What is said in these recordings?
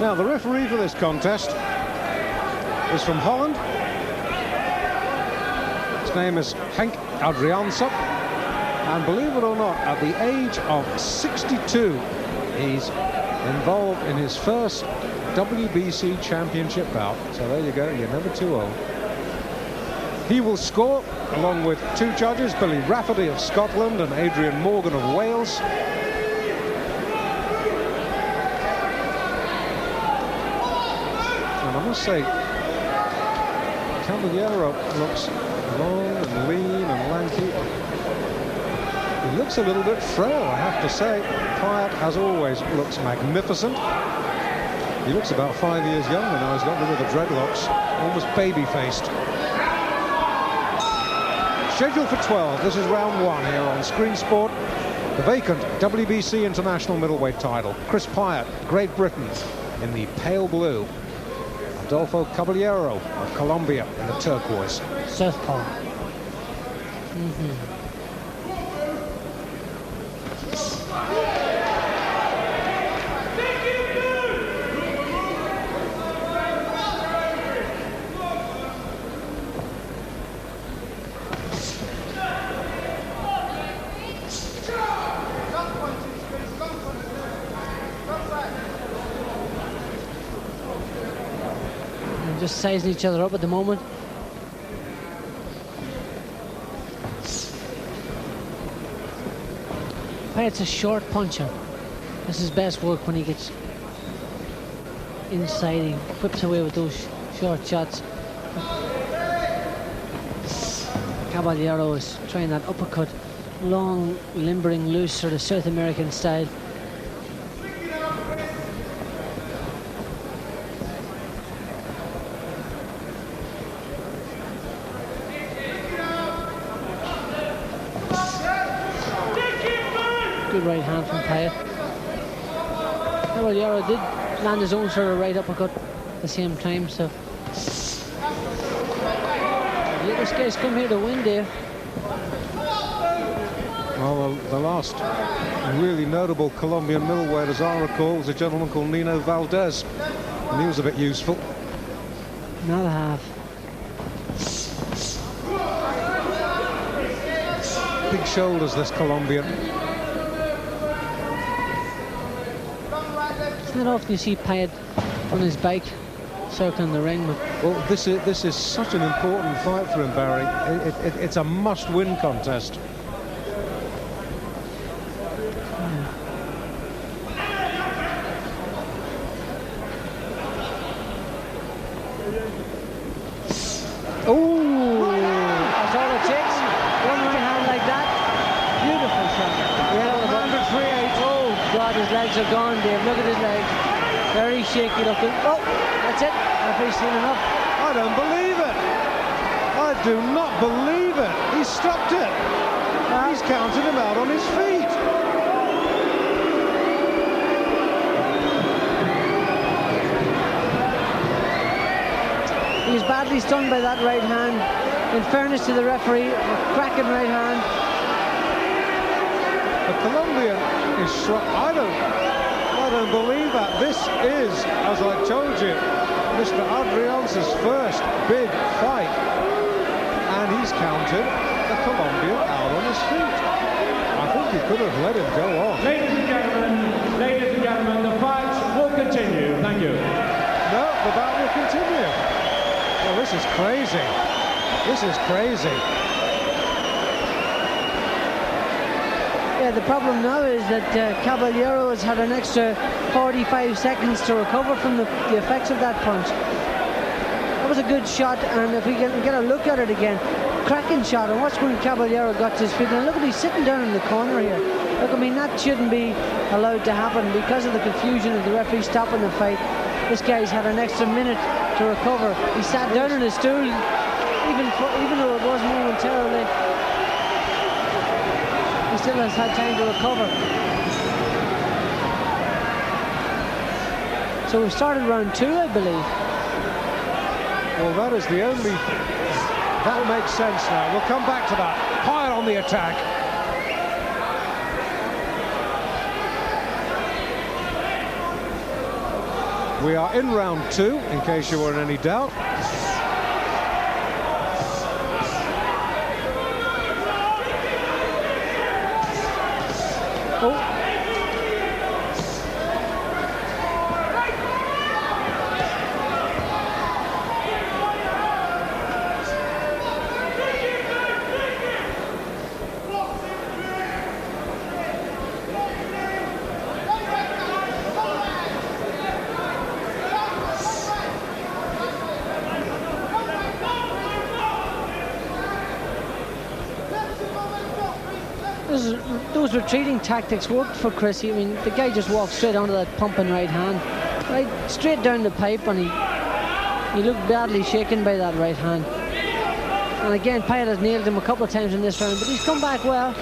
Now, the referee for this contest is from Holland. His name is Henk Adriaansson. And believe it or not, at the age of 62, he's involved in his first WBC championship bout. So there you go, you're never too old. He will score along with two judges, Billy Rafferty of Scotland and Adrian Morgan of Wales. And I must say, Caballero looks long and lean and lanky. He looks a little bit frail, I have to say. Pyatt, as always, looks magnificent. He looks about 5 years younger now. He's got rid of the dreadlocks, almost baby-faced. Scheduled for 12. This is round 1 here on Screen Sport. The vacant WBC International middleweight title. Chris Pyatt, Great Britain, in the pale blue. Adolfo Caballero of Colombia in the turquoise. Southpaw. Just sizing each other up at the moment. Pyatt's a short puncher. This is his best work when he gets inside. He whips away with those short shots. Caballero is trying that uppercut, long, limbering, loose, sort of South American style. Good right hand from Pyatt. Caballero did land his own sort of right uppercut at the same time, so yeah, this guy's come here to win, Dave. Well, the last really notable Colombian middleweight, as I recall, was a gentleman called Nino Valdez, and he was a bit useful. Not a half. Big shoulders, this Colombian. It's not often you see Pyatt on his bike circling the ring. But well, this is such an important fight for him, Barry. It's a must-win contest. Oh, that's all it takes. One right hand like that. Beautiful shot. Oh God, his legs are gone, Dave. Look at his legs. Very shaky looking. Oh, that's it. Referee's seen enough. I don't believe it. I do not believe it. He stopped it. He's counted him out on his feet. He was badly stunned by that right hand. In fairness to the referee, a cracking right hand. The Colombian is shot. I don't believe that. This is, as I told you, Mr. Adriansson's first big fight, and he's counted the Colombian out on his feet. I think he could have let him go on. Ladies and gentlemen, the fight will continue. Thank you. No, the bout will continue. Well, this is crazy. This is crazy. Yeah, the problem now is that Caballero has had an extra 45 seconds to recover from the effects of that punch. That was a good shot, and if we can get a look at it again, cracking shot. And watch when Caballero got to his feet. And look at, he's sitting down in the corner here. Look, I mean, that shouldn't be allowed to happen because of the confusion of the referee stopping the fight. This guy's had an extra minute to recover. He sat down on his stool, even though it was momentarily. He still has had time to recover. So we started round 2, I believe. Well, that is the only... That makes sense now. We'll come back to that. Pyatt on the attack. We are in round 2, in case you were in any doubt. Oh. Those retreating tactics worked for Chrissy. I mean, the guy just walked straight onto that pumping right hand, right straight down the pipe, and he looked badly shaken by that right hand. And again, Pyatt has nailed him a couple of times in this round, but he's come back well.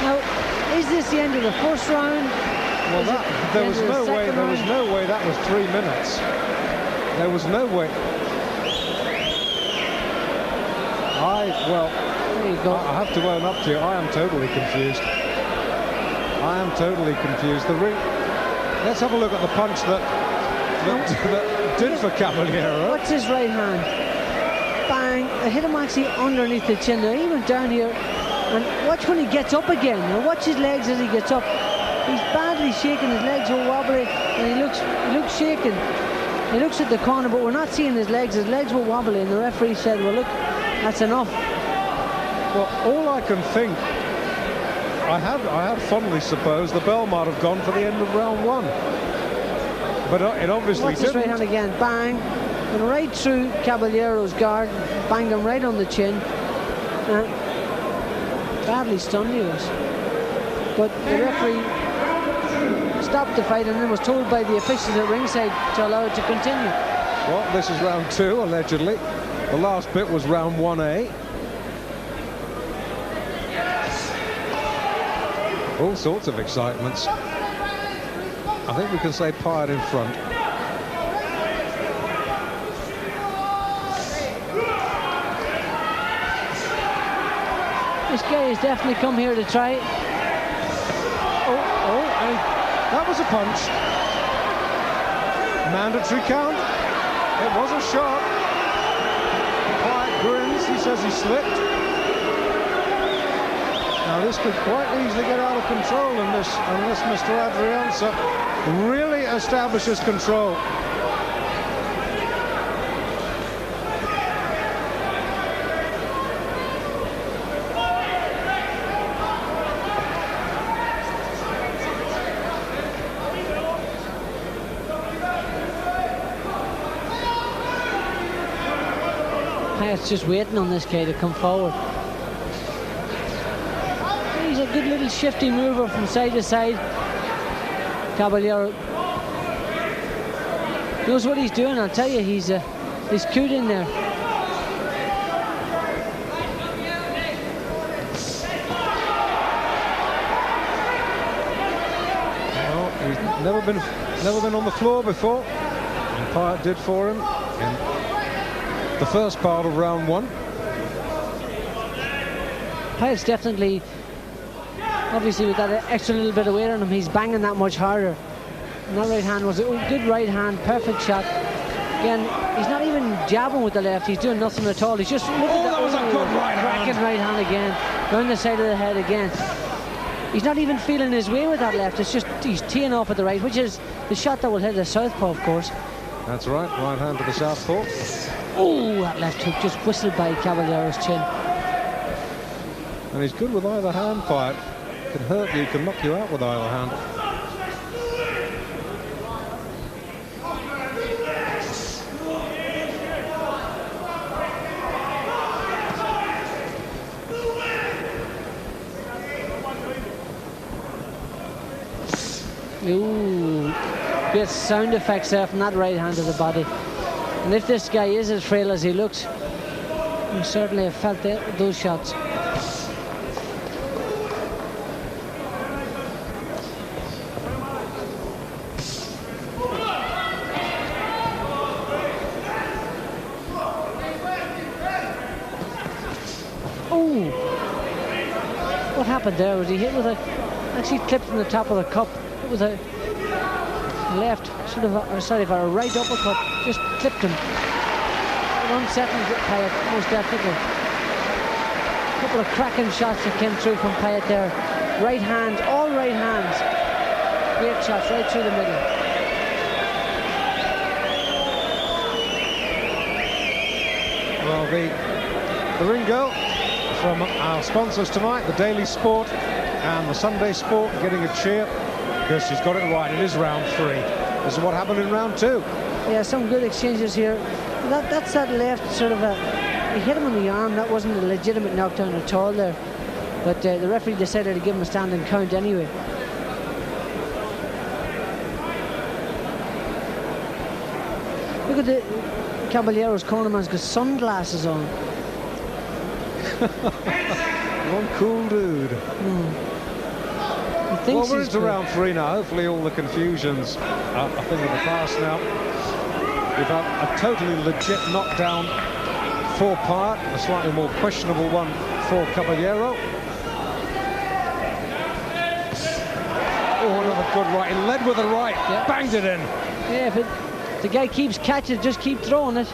Now, is this the end of the first round? Well, there was no way that was 3 minutes. There was no way. There you go. I have to own up to you, I am totally confused. I am totally confused. Let's have a look at the punch that did for Caballero. What's his right hand? Bang! It hit him actually underneath the chin. Now he went down here, and watch when he gets up again. Now watch his legs as he gets up. He's badly shaken. His legs are wobbly, and he looks shaken. He looks at the corner, but we're not seeing his legs. His legs were wobbly, and the referee said, "Well, look, that's enough." Well, all I can think, I had fondly supposed the bell might have gone for the end of round 1, but it obviously didn't. Watch his right hand again, bang, and right through Caballero's guard, banged him right on the chin. Badly stunned he was, but the referee stopped the fight and then was told by the officials at ringside to allow it to continue. Well, this is round 2, allegedly. The last bit was round 1A. All sorts of excitements. I think we can say Pyatt in front. This guy has definitely come here to try. That was a punch. Mandatory count. It was a shot. Pyatt grins. He says he slipped. Now this could quite easily get out of control unless Mr. Adrianza really establishes control. Pyatt's just waiting on this guy to come forward. He's a good little shifty mover from side to side. Caballero knows what he's doing. I'll tell you, he's cute in there. Well, he's never been on the floor before, and Pyatt did for him in the first part of round 1. Pyatt's definitely, obviously with that extra little bit of weight on him, he's banging that much harder. And that right hand was a good right hand, perfect shot. Again, he's not even jabbing with the left, he's doing nothing at all. He's just that was a good right hand. Right hand again, down the side of the head again. He's not even feeling his way with that left, it's just he's teeing off with the right, which is the shot that will hit the southpaw, of course. That's right, right hand to the southpaw. Oh, that left hook just whistled by Caballero's chin. And he's good with either hand, Pyatt. Can hurt you, can knock you out with either hand. Ooh, great sound effects there from that right hand to the body. And if this guy is as frail as he looks, you certainly have felt those shots. Oh, what happened there? Was he hit with actually clipped from the top of the cup? It was a left, sort of, for a right uppercut, just clipped him. It unsettled Pyatt, most definitely. A couple of cracking shots that came through from Pyatt there. Right hand, all right hands. Great shots right through the middle. Well, the ring girl from our sponsors tonight, the Daily Sport and the Sunday Sport, getting a cheer because she's got it right. It is round 3. This is what happened in round 2. Yeah, some good exchanges here. That's that left sort of he hit him on the arm. That wasn't a legitimate knockdown at all there. But the referee decided to give him a standing count anyway. Look at the Caballero's cornerman's got sunglasses on. One cool dude. Well, we're into round 3 now. Hopefully all the confusions are a thing of the past now. We've had a totally legit knockdown for Pyatt, a slightly more questionable one for Caballero. Oh, another good right. He led with a right, banged it in. Yeah, if the guy keeps catching it, just keep throwing it.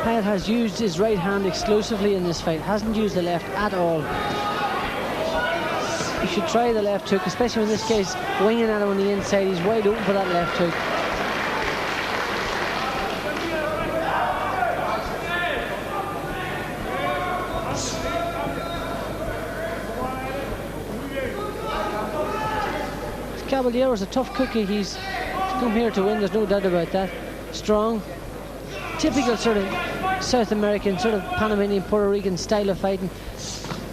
Pyatt has used his right hand exclusively in this fight, hasn't used the left at all. He should try the left hook, especially in this case, winging at him on the inside. He's wide open for that left hook. Caballero's a tough cookie. He's come here to win, there's no doubt about that. Strong. Typical sort of South American, sort of Panamanian, Puerto Rican style of fighting.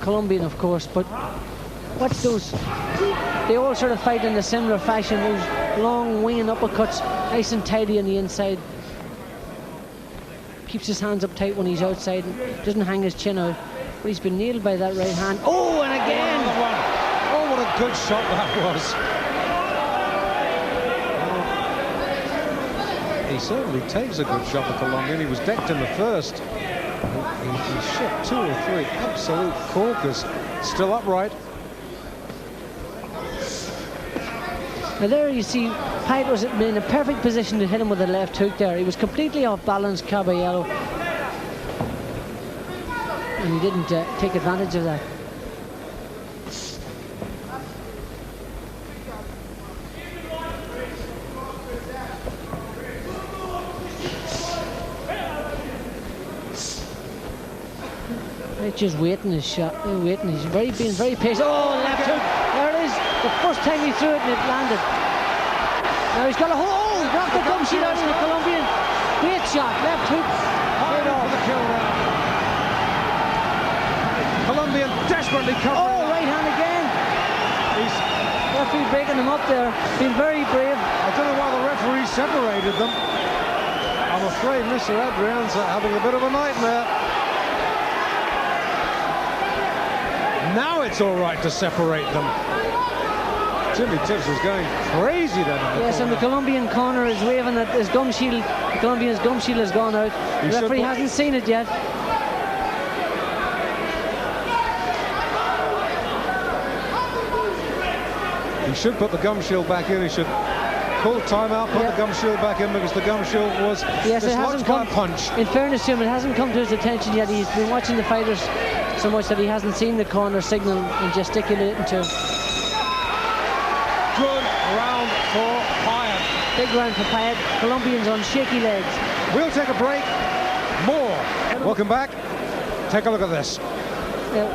Colombian, of course, but watch those. They all sort of fight in a similar fashion. Those long winging uppercuts, nice and tidy on the inside. Keeps his hands up tight when he's outside and doesn't hang his chin out. But he's been nailed by that right hand. Oh, and again! Oh, what a good shot that was. He certainly takes a good shot, the Colombian. He was decked in the first. He shot 2 or 3 absolute corkers. Still upright. Now there you see Pyatt was in a perfect position to hit him with a left hook there. He was completely off balance, Caballero. And he didn't take advantage of that. Just waiting his shot, waiting. He's being very patient. Oh, left hook! There it is. The first time he threw it and it landed. Now he's got a hold. Oh, knocked the gum sheet out of the Colombian. Great shot, left hook. Straight off. For the kill now. Colombian desperately covering. Oh, right hand again. He's referee breaking him up there. Been very brave. I don't know why the referee separated them. I'm afraid Mr. Adrian's having a bit of a nightmare. Now it's all right to separate them. Jimmy Tibbs was going crazy then. Yes, and the Colombian corner is waving that his gum shield, the Colombian's gum shield has gone out. The referee hasn't seen it yet. He should put the gum shield back in. He should call timeout, put the gum shield back in because the gum shield was dislodged by a punch. In fairness to him, it hasn't come to his attention yet. He's been watching the fighters so much that he hasn't seen the corner signal and gesticulating to him. Good round for Pyatt. Big round for Pyatt. Colombians on shaky legs. We'll take a break. More. Welcome back. Take a look at this.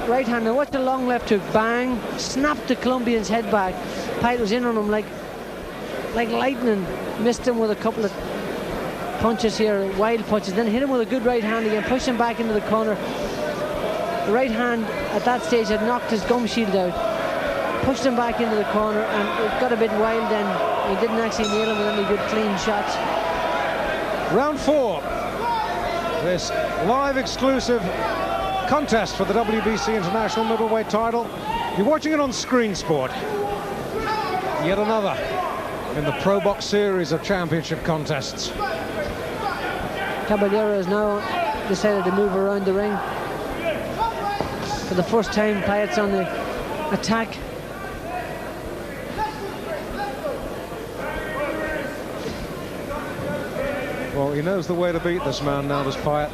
Right hand. Now watch the long left hook. Bang. Snapped the Colombian's head back. Pyatt was in on him like lightning. Missed him with a couple of punches here, wild punches. Then hit him with a good right hand again. Pushed him back into the corner. The right hand at that stage had knocked his gum shield out. Pushed him back into the corner and it got a bit wild then. He didn't actually nail him with any good clean shots. Round 4. This live exclusive contest for the WBC International middleweight title. You're watching it on Screen Sport. Yet another in the Pro Box series of championship contests. Caballero is now decided to move around the ring. For the first time, Pyatt's on the attack. Well, he knows the way to beat this man now, does Pyatt.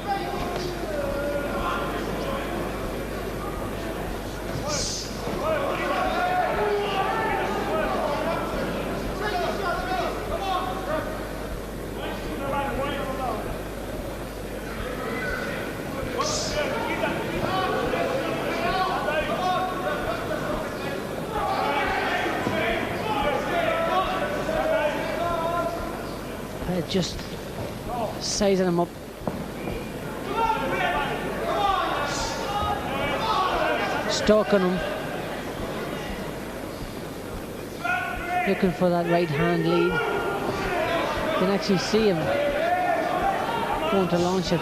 Just sizing him up. Stalking him. Looking for that right hand lead. You can actually see him going to launch it.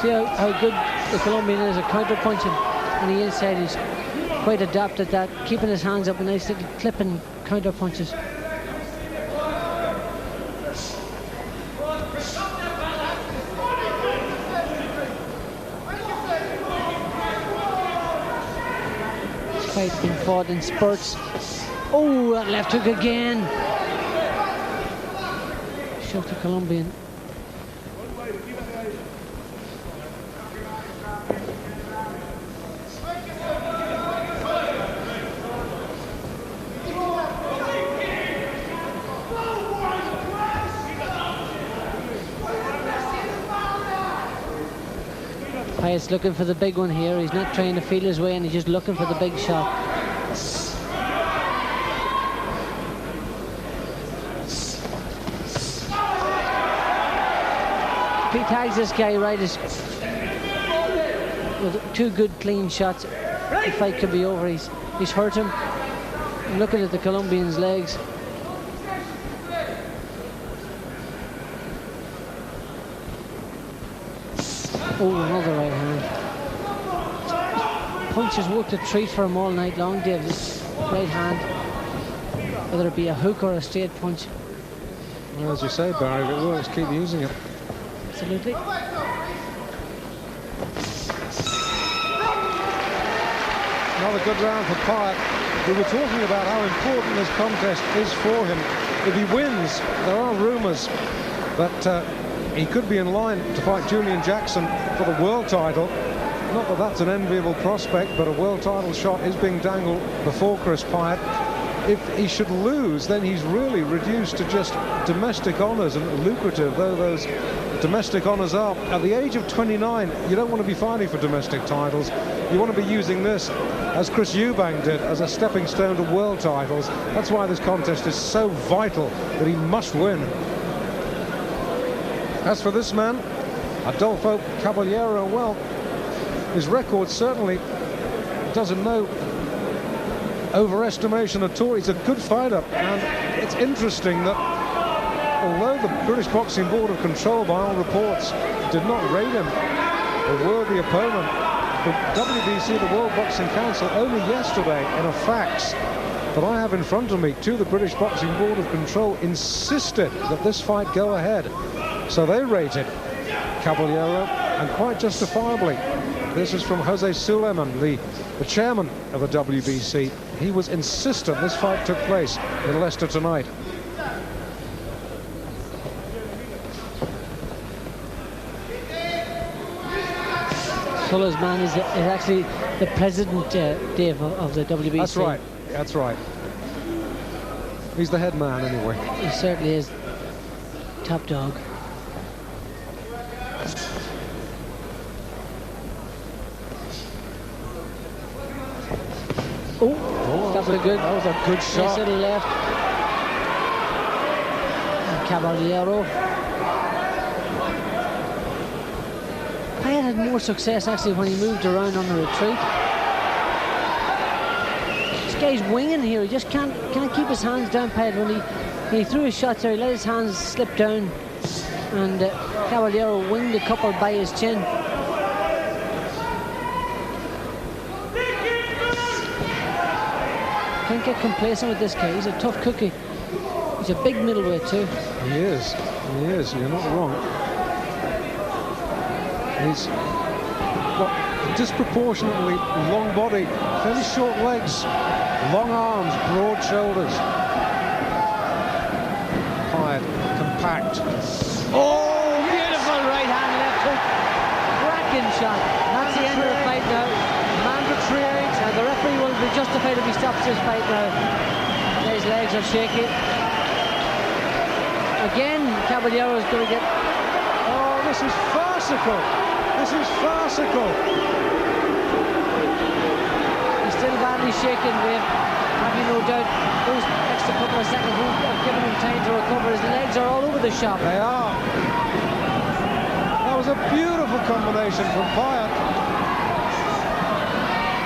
See how good the Colombian is at counter-punching on the inside. He's quite adept at that, keeping his hands up, a nice little clipping counter-punches. This fight's been fought in spurts. Oh, that left hook again. Shot the Colombian. Pyatt's looking for the big one here. He's not trying to feel his way in, he's just looking for the big shot. If he tags this guy right, with two good clean shots, the fight could be over. He's hurt him. I'm looking at the Colombian's legs. Oh, another right hand. Punch has worked a treat for him all night long, Dave. This right hand, whether it be a hook or a straight punch. Well, as you say, Barry, if it works, keep using it. Absolutely. Another good round for Pyatt. We were talking about how important this contest is for him. If he wins, there are rumours that he could be in line to fight Julian Jackson for the world title. Not that that's an enviable prospect, but a world title shot is being dangled before Chris Pyatt. If he should lose, then he's really reduced to just domestic honours, and lucrative though those domestic honours are. At the age of 29, you don't want to be fighting for domestic titles. You want to be using this, as Chris Eubank did, as a stepping stone to world titles. That's why this contest is so vital, that he must win. As for this man, Adolfo Caballero, well, his record certainly doesn't know overestimation at all. He's a good fighter, and it's interesting that although the British Boxing Board of Control, by all reports, did not rate him a worthy opponent, the WBC, the World Boxing Council, only yesterday, in a fax that I have in front of me to the British Boxing Board of Control, insisted that this fight go ahead. So they rated Caballero, and quite justifiably. This is from Jose Suleiman, the chairman of the WBC. He was insistent this fight took place in Leicester tonight. Suleiman man is actually the president, Dave, of the WBC. That's right, that's right. He's the head man anyway. He certainly is. Top dog. Oh, that was a good shot. Nice little left. And Caballero. Pyatt had more success actually when he moved around on the retreat. This guy's winging here. He just can't keep his hands down, Pyatt. When he threw his shots there, he let his hands slip down, and Caballero winged a couple by his chin. can't get complacent with this guy. He's a tough cookie. He's a big middleweight too. He is. He is. You're not wrong. He's got disproportionately long body, fairly short legs, long arms, broad shoulders. Pyatt, compact. Oh, beautiful right hand, left hook. Cracking shot. That's the end of the fight now. Mandatory. And the referee will be justified if he stops this fight now. His legs are shaky. Again, Caballero is going to get... Oh, this is farcical. This is farcical. He's still badly shaken, Dave. Have you no doubt those extra couple of seconds have given him time to recover. His legs are all over the shop. They are. That was a beautiful combination from Pyatt.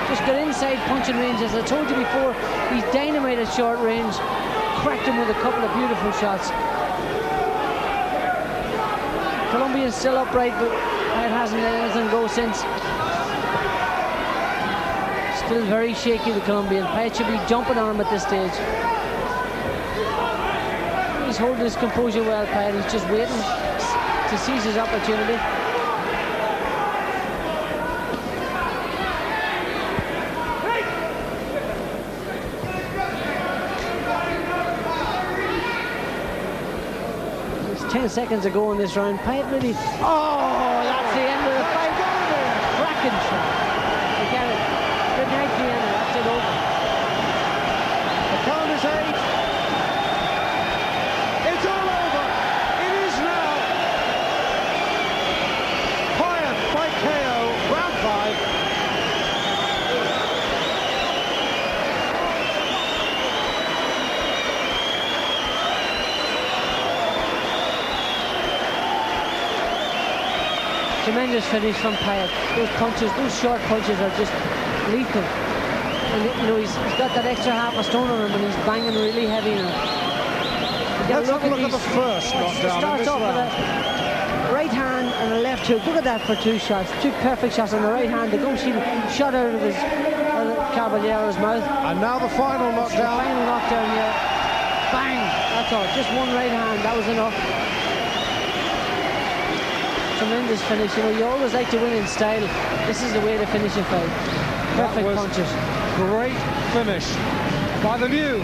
Just got inside punching range. As I told you before, he's dynamite at short range. Cracked him with a couple of beautiful shots. Colombian's still upright, but Pyatt hasn't let anything go since. Still very shaky, the Colombian. Pyatt should be jumping on him at this stage. He's holding his composure well, Pyatt. He's just waiting to seize his opportunity. There's 10 seconds to go in this round. Pyatt really... Oh, that's the end of the fight. Cracking shot. They get it. Good night, Vienna. That's it over. The count is 8. It's all over. It is now. Pyatt by KO, round 5. Tremendous finish from Pyatt. Those punches, those short punches are just lethal. And you know, he's got that extra half a stone on him, and he's banging really heavy now. Let's have a look at the first knockdown. Starts off with a right hand and a left hook. Look at that for 2 shots. 2 perfect shots on the right hand. The gum shield shot out of his Caballero's mouth. And now the final The knockdown. final knockdown here. Bang! That's all. Just one right hand. That was enough. Tremendous finish. You know, you always like to win in style. This is the way to finish a fight. Perfect punches. Great finish by the new